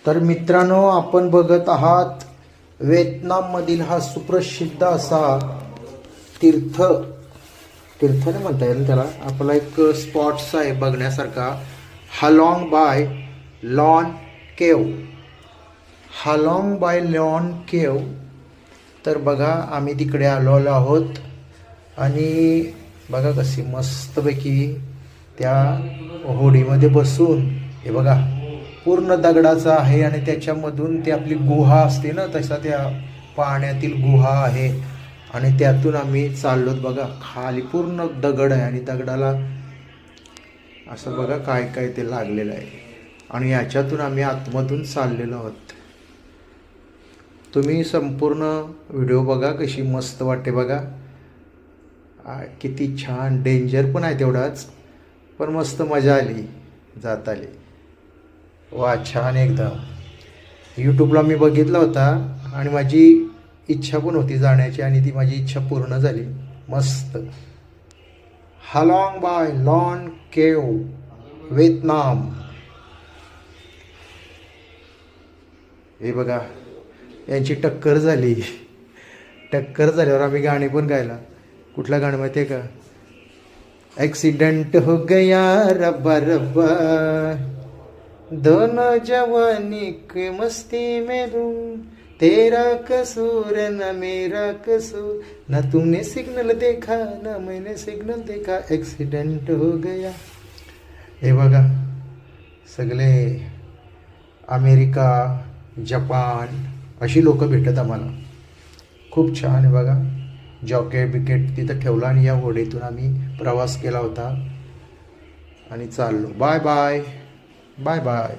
तर मित्रांनो, आपण बघत आहात व्हिएतनाममधील हा सुप्रसिद्ध असा तीर्थ तीर्थ नाही म्हणता येईल त्याला, आपला एक स्पॉट्स आहे बघण्यासारखा, हालॉंग बाय लॉन केव. हालॉंग बाय लॉन केव. तर बघा, आम्ही तिकडे आलो आहोत आणि बघा कशी मस्तपैकी त्या होडीमध्ये बसून, हे बघा पूर्ण दगडाचा आहे आणि त्याच्यामधून ती आपली गुहा असते ना, तसा त्या पाण्यातील गुहा आहे आणि त्यातून आम्ही चाललोत. बघा खाली पूर्ण दगड आहे आणि दगडाला असं बघा काय काय ते लागलेलं आहे आणि याच्यातून आम्ही आतमधून चाललेलो आहोत. तुम्ही संपूर्ण व्हिडिओ बघा, कशी मस्त वाटते बघा. किती छान. डेंजर पण आहे तेवढाच, पण मस्त मजा आली, जात आली. वा, छान एकदम. यूट्यूबला मी बघितला होता आणि माझी इच्छा पण होती जाण्याची आणि ती माझी इच्छा पूर्ण झाली. मस्त. हालॉंग बाय लॉन केव, व्हिएतनाम. हे बघा, यांची टक्कर झाली. टक्कर झाल्यावर आम्ही गाणे पण गायला. कुठलं गाणं माहिती आहे का? ॲक्सिडेंट हो गया रब्बा रब्बा, दोनों जवानी की मस्ती में धूम, तेरा कसूर न मेरा कसूर, न तुमने सिग्नल देखा न मैंने सिग्नल देखा, ॲक्सिडेंट हो गया. हे बघा, सगळे अमेरिका, जपान अशी लोक भेटत आम्हाला. खूप छान आहे बघा. जॉकेट बिकेट तिथं ठेवला आणि या होडीतून आम्ही प्रवास केला होता आणि चाललो. Bye bye bye bye.